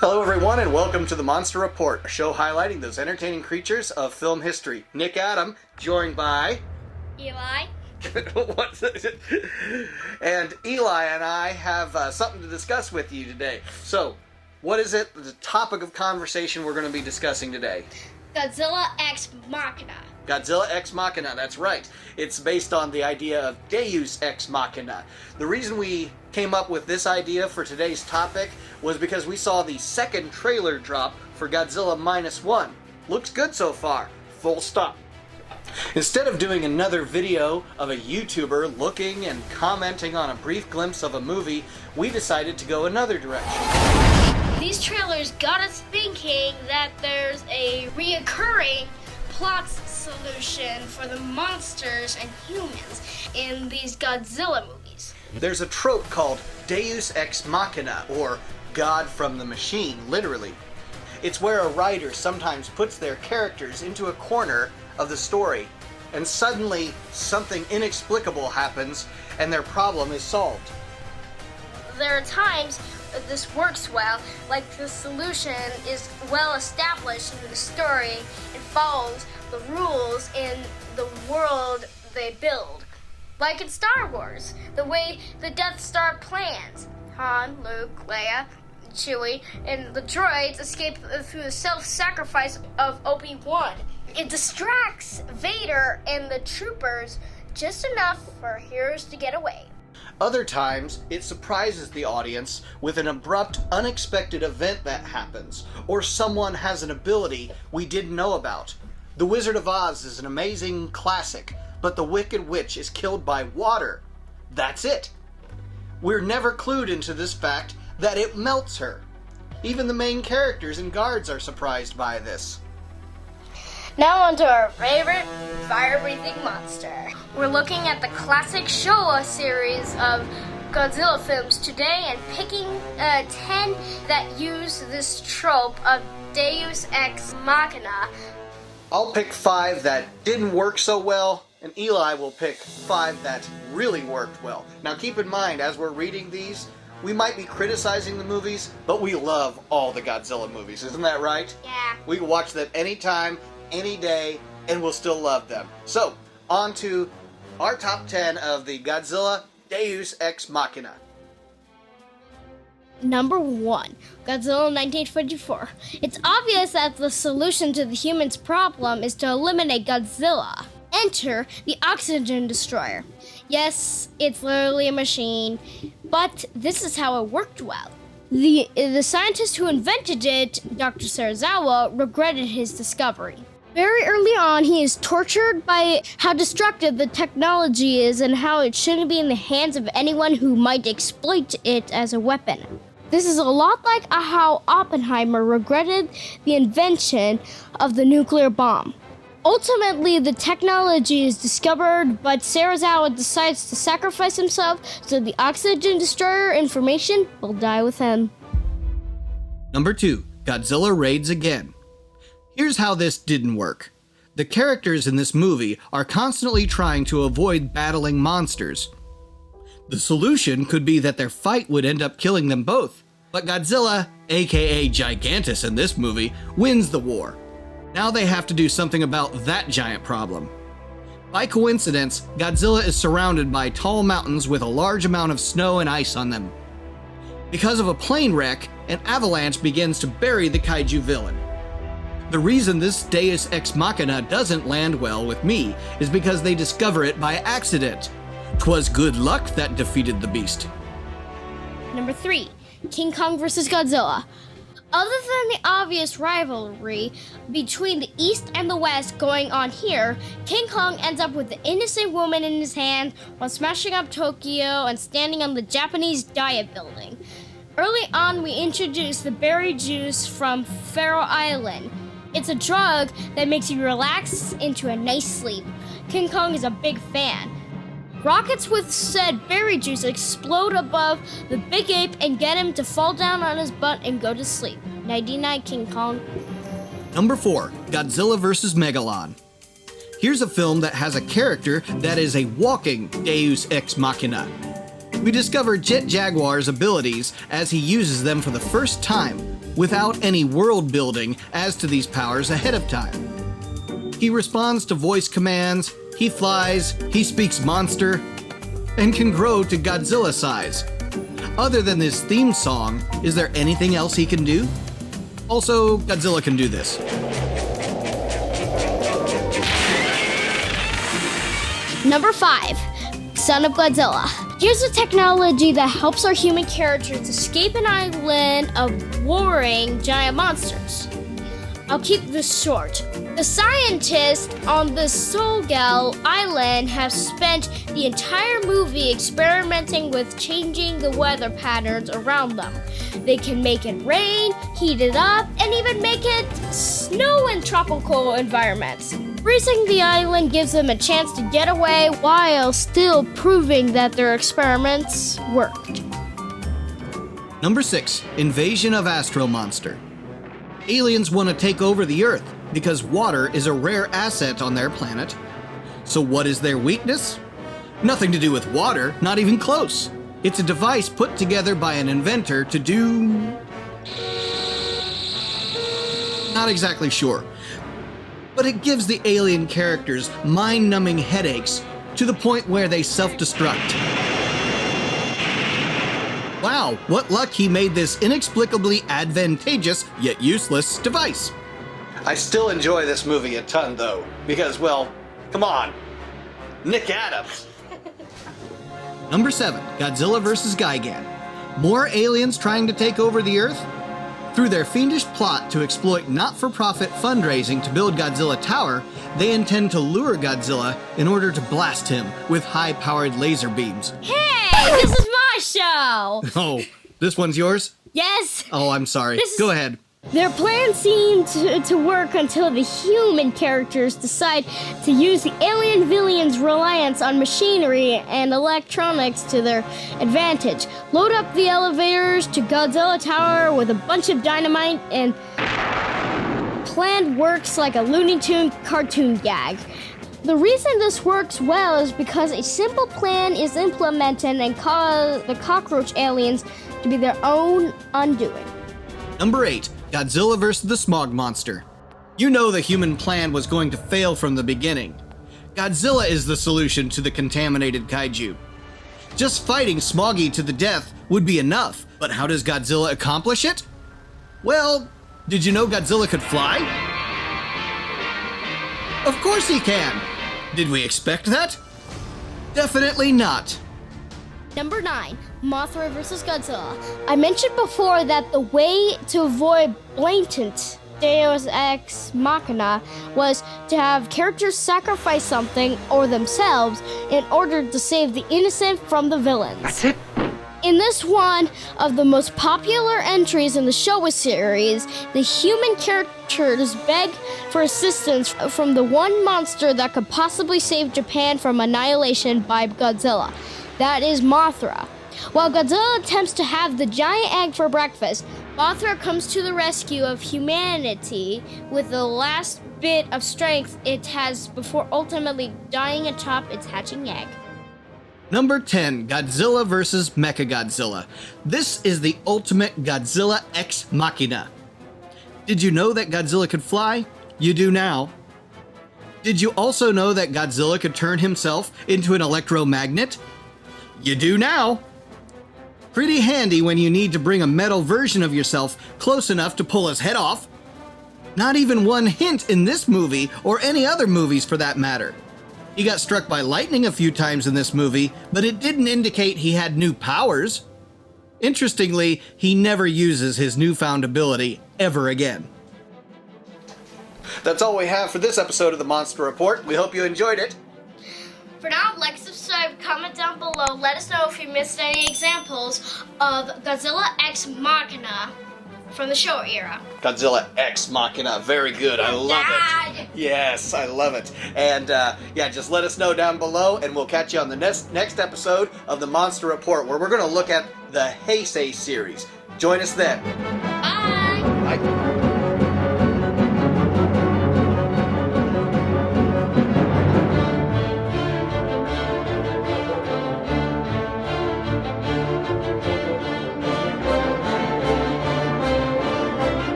Hello everyone and welcome to the Monster Report, a show highlighting those entertaining creatures of film history. Nick Adam, joined by... Eli. And Eli and I have something to discuss with you today. So, what is it, the topic of conversation we're going to be discussing today? Godzilla Ex Machina. Godzilla Ex Machina, that's right. It's based on the idea of Deus Ex Machina. The reason we came up with this idea for today's topic was because we saw the second trailer drop for Godzilla -1. Looks good so far. Full stop. Instead of doing another video of a YouTuber looking and commenting on a brief glimpse of a movie, we decided to go another direction. These trailers got us thinking that there's a reoccurring plot solution for the monsters and humans in these Godzilla movies. There's a trope called Deus Ex Machina, or God from the Machine, literally. It's where a writer sometimes puts their characters into a corner of the story, and suddenly something inexplicable happens and their problem is solved. There are times that this works well, like the solution is well established in the story and follows the rules in the world they build. Like in Star Wars, the way the Death Star plans. Han, Luke, Leia, Chewie, and the droids escape through the self-sacrifice of Obi-Wan. It distracts Vader and the troopers just enough for heroes to get away. Other times, it surprises the audience with an abrupt, unexpected event that happens, or someone has an ability we didn't know about. The Wizard of Oz is an amazing classic, but the Wicked Witch is killed by water. That's it. We're never clued into this fact that it melts her. Even the main characters and guards are surprised by this. Now on to our favorite fire-breathing monster. We're looking at the classic Showa series of Godzilla films today and picking 10 that use this trope of Deus Ex Machina. I'll pick 5 that didn't work so well, and Eli will pick 5 that really worked well. Now keep in mind, as we're reading these, we might be criticizing the movies, but we love all the Godzilla movies. Isn't that right? Yeah. We can watch them anytime, any day, and we'll still love them. So, on to our top 10 of the Godzilla Deus Ex Machina. Number 1, Godzilla 1944. It's obvious that the solution to the humans' problem is to eliminate Godzilla. Enter the oxygen destroyer. Yes, it's literally a machine, but this is how it worked well. The scientist who invented it, Dr. Serizawa, regretted his discovery. Very early on, he is tortured by how destructive the technology is and how it shouldn't be in the hands of anyone who might exploit it as a weapon. This is a lot like how Oppenheimer regretted the invention of the nuclear bomb. Ultimately, the technology is discovered, but Serizawa decides to sacrifice himself so the oxygen destroyer information will die with him. Number 2, Godzilla raids again. Here's how this didn't work. The characters in this movie are constantly trying to avoid battling monsters. The solution could be that their fight would end up killing them both, but Godzilla, aka Gigantus in this movie, wins the war. Now they have to do something about that giant problem. By coincidence, Godzilla is surrounded by tall mountains with a large amount of snow and ice on them. Because of a plane wreck, an avalanche begins to bury the kaiju villain. The reason this Deus Ex Machina doesn't land well with me is because they discover it by accident. 'Twas good luck that defeated the beast. Number 3, King Kong vs. Godzilla. Other than the obvious rivalry between the East and the West going on here, King Kong ends up with an innocent woman in his hand while smashing up Tokyo and standing on the Japanese Diet building. Early on, we introduced the berry juice from Faroe Island. It's a drug that makes you relax into a nice sleep. King Kong is a big fan. Rockets with said berry juice explode above the big ape and get him to fall down on his butt and go to sleep. Nighty-night, King Kong. Number 4, Godzilla vs. Megalon. Here's a film that has a character that is a walking Deus Ex Machina. We discover Jet Jaguar's abilities as he uses them for the first time, without any world building as to these powers ahead of time. He responds to voice commands, he flies, he speaks monster, and can grow to Godzilla size. Other than this theme song, is there anything else he can do? Also, Godzilla can do this. Number 5, Son of Godzilla. Here's a technology that helps our human characters escape an island of warring giant monsters. I'll keep this short. The scientists on the Solgal Island have spent the entire movie experimenting with changing the weather patterns around them. They can make it rain, heat it up, and even make it snow in tropical environments. Freezing the island gives them a chance to get away while still proving that their experiments worked. Number 6, Invasion of Astral Monster. Aliens want to take over the Earth because water is a rare asset on their planet. So what is their weakness? Nothing to do with water, not even close. It's a device put together by an inventor to do... Not exactly sure. But it gives the alien characters mind-numbing headaches to the point where they self-destruct. Wow, what luck he made this inexplicably advantageous yet useless device. I still enjoy this movie a ton though, because, well, come on, Nick Adams. Number 7, Godzilla vs. Gigan. More aliens trying to take over the Earth? Through their fiendish plot to exploit not-for-profit fundraising to build Godzilla Tower, they intend to lure Godzilla in order to blast him with high-powered laser beams. Hey, this is my show! Oh, this one's yours? Yes! Oh, I'm sorry. Go ahead. Their plan seemed to work until the human characters decide to use the alien villains' reliance on machinery and electronics to their advantage. Load up the elevators to Godzilla Tower with a bunch of dynamite, and plan works like a Looney Tunes cartoon gag. The reason this works well is because a simple plan is implemented and cause the cockroach aliens to be their own undoing. Number 8, Godzilla vs. the Smog Monster. You know the human plan was going to fail from the beginning. Godzilla is the solution to the contaminated kaiju. Just fighting Smoggy to the death would be enough, but how does Godzilla accomplish it? Well, did you know Godzilla could fly? Of course he can! Did we expect that? Definitely not. Number 9, Mothra vs. Godzilla. I mentioned before that the way to avoid blatant Deus Ex Machina was to have characters sacrifice something or themselves in order to save the innocent from the villains. That's it? In this one of the most popular entries in the Showa series, the human characters beg for assistance from the one monster that could possibly save Japan from annihilation by Godzilla. That is Mothra. While Godzilla attempts to have the giant egg for breakfast, Mothra comes to the rescue of humanity with the last bit of strength it has before ultimately dying atop its hatching egg. Number 10, Godzilla vs. Mechagodzilla. This is the ultimate Godzilla Ex Machina. Did you know that Godzilla could fly? You do now. Did you also know that Godzilla could turn himself into an electromagnet? You do now. Pretty handy when you need to bring a metal version of yourself close enough to pull his head off. Not even one hint in this movie, or any other movies for that matter. He got struck by lightning a few times in this movie, but it didn't indicate he had new powers. Interestingly, he never uses his newfound ability ever again. That's all we have for this episode of the Monster Report. We hope you enjoyed it. For now, like, subscribe, comment down below. Let us know if you missed any examples of Godzilla Ex Machina from the Showa era. Godzilla Ex Machina, very good. I love it. Yes, I love it. And yeah, just let us know down below, and we'll catch you on the next episode of the Monster Report, where we're going to look at the Heisei series. Join us then. Bye. Bye.